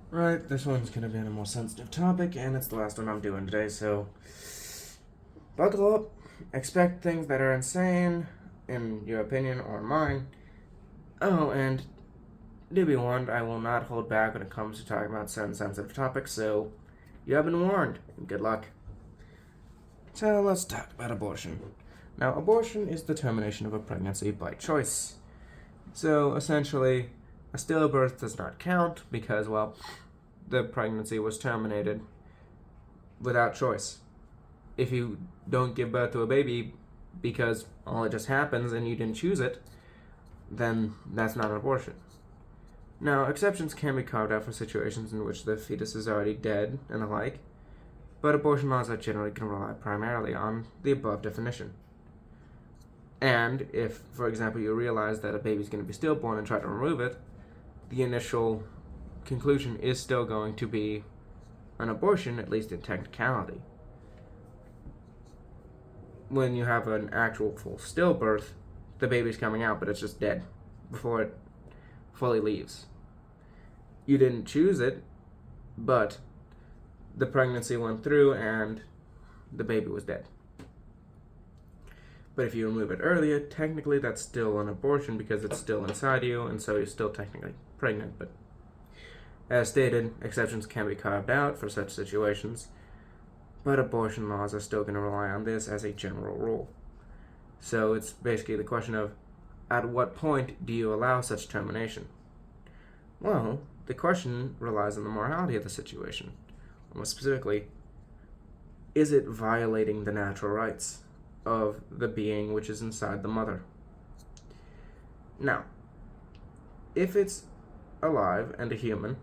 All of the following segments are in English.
Right, this one's gonna be on a more sensitive topic, and it's the last one I'm doing today, so buckle up, expect things that are insane, in your opinion or mine. Oh, and do be warned, I will not hold back when it comes to talking about certain sensitive topics, so you have been warned, and good luck. So let's talk about abortion. Now, abortion is the termination of a pregnancy by choice. So essentially, a stillbirth does not count because, well, the pregnancy was terminated without choice. If you don't give birth to a baby because it just happens and you didn't choose it, then that's not an abortion. Now, exceptions can be carved out for situations in which the fetus is already dead and the like, but abortion laws are generally going to rely primarily on the above definition. And if, for example, you realize that a baby's going to be stillborn and try to remove it, the initial conclusion is still going to be an abortion, at least in technicality. When you have an actual full stillbirth, the baby's coming out, but it's just dead before it fully leaves. You didn't choose it, but the pregnancy went through and the baby was dead. But if you remove it earlier, technically that's still an abortion because it's still inside you, and so you're still technically pregnant. But as stated, exceptions can be carved out for such situations, but abortion laws are still going to rely on this as a general rule. So it's basically the question of, at what point do you allow such termination? Well, the question relies on the morality of the situation. More specifically, is it violating the natural rights of the being which is inside the mother? Now, if it's alive and a human,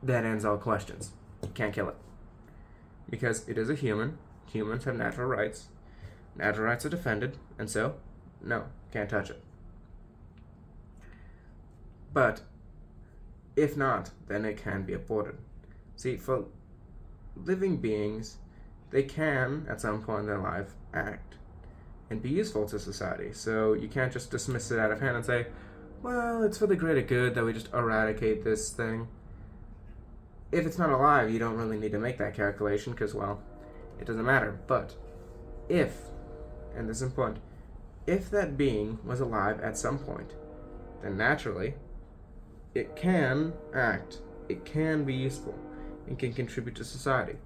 that ends all questions. You can't kill it. Because it is a human, humans have natural rights. Natural rights are defended, and so, no, can't touch it. But, if not, then it can be aborted. See, for living beings, they can, at some point in their life, act and be useful to society. So you can't just dismiss it out of hand and say, well, it's for the greater good that we just eradicate this thing. If it's not alive, you don't really need to make that calculation because, well, it doesn't matter. But if, and this is important, if that being was alive at some point, then naturally, it can act, it can be useful, and can contribute to society.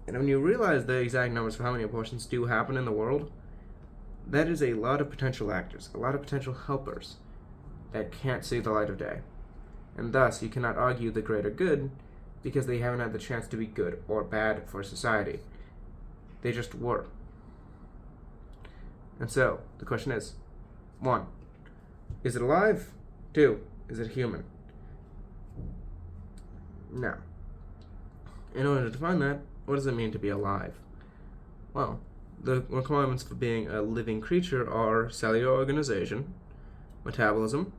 And when you realize the exact numbers for how many abortions do happen in the world, that is a lot of potential actors, a lot of potential helpers that can't see the light of day. And thus, you cannot argue the greater good because they haven't had the chance to be good or bad for society. They just were. And so, the question is, 1. Is it alive? 2. Is it human? Now, in order to define that, what does it mean to be alive? Well, the requirements for being a living creature are cellular organization, metabolism,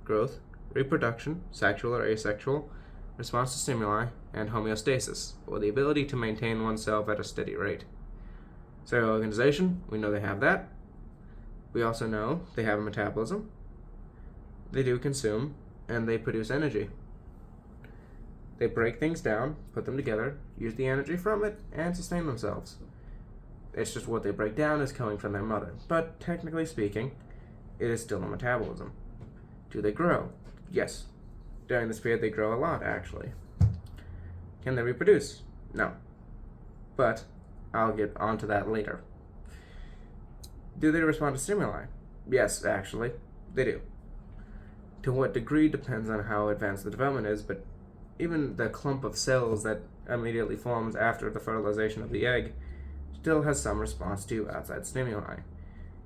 growth, reproduction, sexual or asexual, response to stimuli, and homeostasis, or the ability to maintain oneself at a steady rate. Cellular organization, we know they have that. We also know they have a metabolism. They do consume, and they produce energy. They break things down, put them together, use the energy from it, and sustain themselves. It's just what they break down is coming from their mother. But technically speaking, it is still a metabolism. Do they grow? Yes. During this period, they grow a lot, actually. Can they reproduce? No. But I'll get onto that later. Do they respond to stimuli? Yes, actually, they do. To what degree depends on how advanced the development is, but even the clump of cells that immediately forms after the fertilization of the egg still has some response to outside stimuli.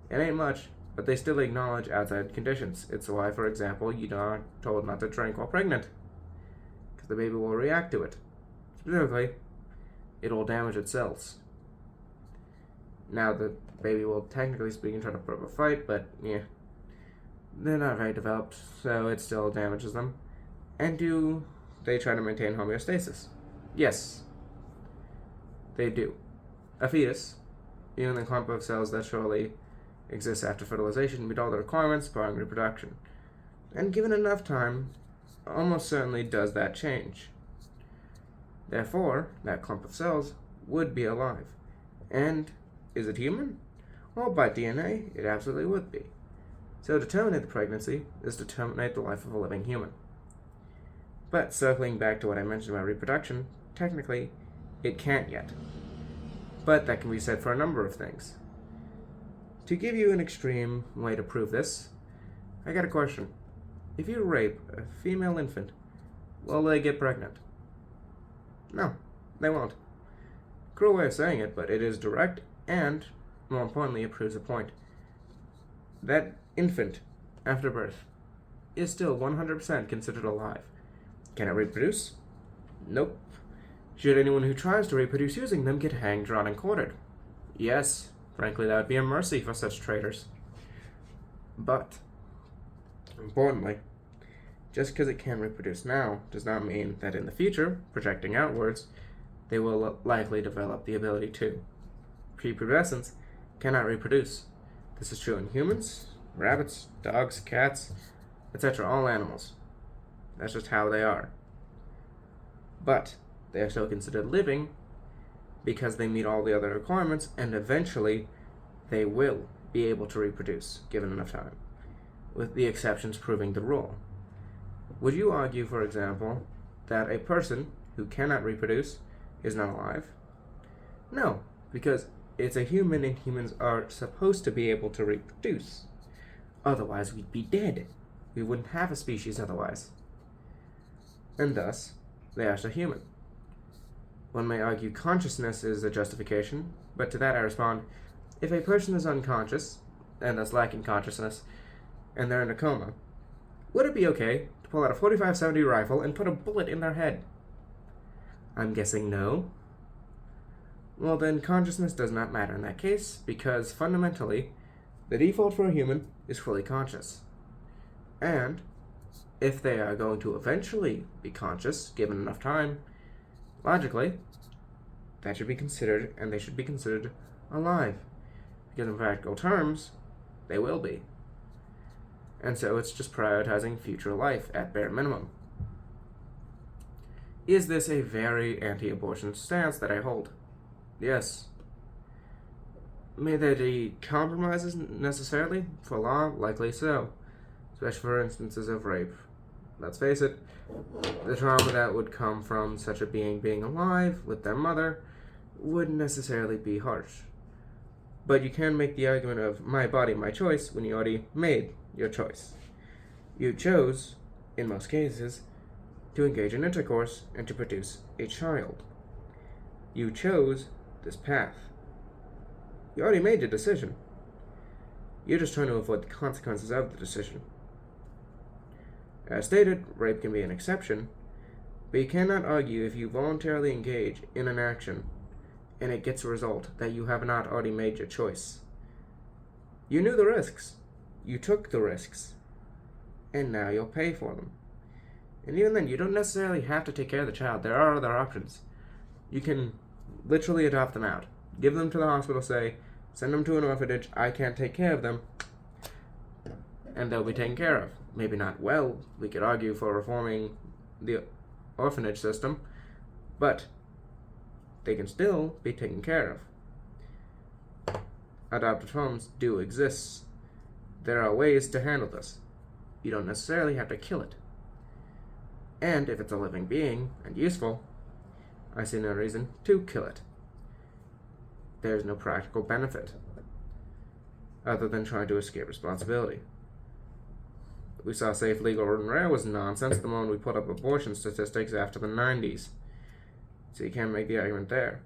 It ain't much, but they still acknowledge outside conditions. It's why, for example, you're not told not to drink while pregnant, because the baby will react to it. Specifically, it will damage its cells. Now, the baby will, technically speaking, try to put up a fight, but yeah, they're not very developed, so it still damages them. And do they try to maintain homeostasis? Yes, they do. A fetus, even the clump of cells that surely exists after fertilization, meet all the requirements, barring reproduction. And given enough time, almost certainly does that change. Therefore, that clump of cells would be alive. And is it human? Well, by DNA, it absolutely would be. So to terminate the pregnancy is to terminate the life of a living human. But circling back to what I mentioned about reproduction, technically, it can't yet. But that can be said for a number of things. To give you an extreme way to prove this, I got a question. If you rape a female infant, will they get pregnant? No, they won't. Cruel way of saying it, but it is direct, and, more importantly, it proves a point. That infant, after birth, is still 100% considered alive. Can it reproduce? Nope. Should anyone who tries to reproduce using them get hanged, drawn, and quartered? Yes. Frankly, that would be a mercy for such traitors. But, importantly, just because it can reproduce now does not mean that in the future, projecting outwards, they will likely develop the ability to. Prepubescents cannot reproduce. This is true in humans, rabbits, dogs, cats, etc., all animals. That's just how they are. But they are still considered living because they meet all the other requirements, and eventually they will be able to reproduce, given enough time, with the exceptions proving the rule. Would you argue, for example, that a person who cannot reproduce is not alive? No, because it's a human and humans are supposed to be able to reproduce. Otherwise, we'd be dead. We wouldn't have a species otherwise. And thus, they are still human. One may argue consciousness is a justification, but to that I respond, if a person is unconscious, and thus lacking consciousness, and they're in a coma, would it be okay to pull out a .45-70 rifle and put a bullet in their head? I'm guessing no. Well then, consciousness does not matter in that case, because fundamentally, the default for a human is fully conscious. And, if they are going to eventually be conscious, given enough time, logically, that should be considered, and they should be considered alive. Because in practical terms, they will be. And so it's just prioritizing future life at bare minimum. Is this a very anti-abortion stance that I hold? Yes. May there be compromises necessarily? For law, likely so. Especially for instances of rape. Let's face it, the trauma that would come from such a being alive with their mother wouldn't necessarily be harsh. But you can make the argument of my body, my choice when you already made your choice. You chose, in most cases, to engage in intercourse and to produce a child. You chose this path. You already made your decision. You're just trying to avoid the consequences of the decision. As stated, rape can be an exception, but you cannot argue if you voluntarily engage in an action and it gets a result that you have not already made your choice. You knew the risks. You took the risks. And now you'll pay for them. And even then, you don't necessarily have to take care of the child. There are other options. You can literally adopt them out. Give them to the hospital, say, send them to an orphanage, I can't take care of them, and they'll be taken care of. Maybe not well, we could argue for reforming the orphanage system, but they can still be taken care of. Adoptive homes do exist. There are ways to handle this. You don't necessarily have to kill it. And if it's a living being and useful, I see no reason to kill it. There's no practical benefit other than trying to escape responsibility. We saw safe, legal, and rare was nonsense the moment we put up abortion statistics after the 90s. So you can't make the argument there.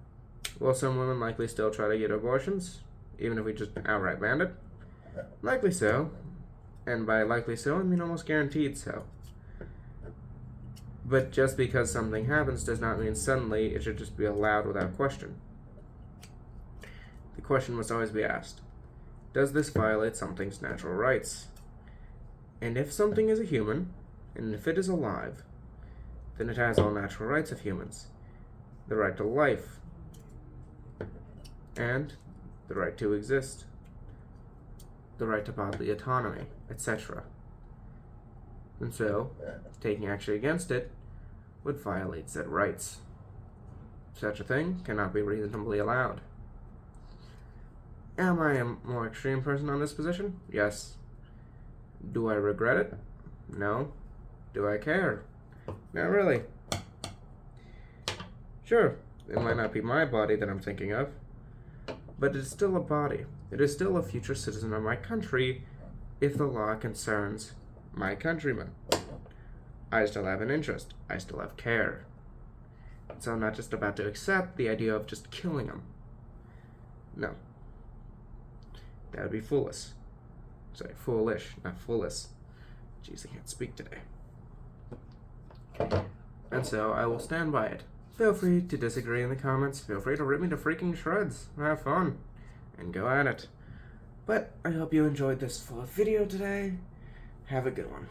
Will some women likely still try to get abortions, even if we just outright banned it? Likely so. And by likely so, I mean almost guaranteed so. But just because something happens does not mean suddenly it should just be allowed without question. The question must always be asked, does this violate something's natural rights? And if something is a human, and if it is alive, then it has all natural rights of humans. The right to life, and the right to exist, the right to bodily autonomy, etc. And so, taking action against it would violate said rights. Such a thing cannot be reasonably allowed. Am I a more extreme person on this position? Yes. Do I regret it? No. Do I care? Not really. Sure, it might not be my body that I'm thinking of, but it is still a body. It is still a future citizen of my country if the law concerns my countrymen. I still have an interest. I still have care. So I'm not just about to accept the idea of just killing them. No. That would be foolish. Sorry, foolish, not foolish. Jeez, I can't speak today. And so I will stand by it. Feel free to disagree in the comments. Feel free to rip me to freaking shreds. Have fun. And go at it. But I hope you enjoyed this full video today. Have a good one.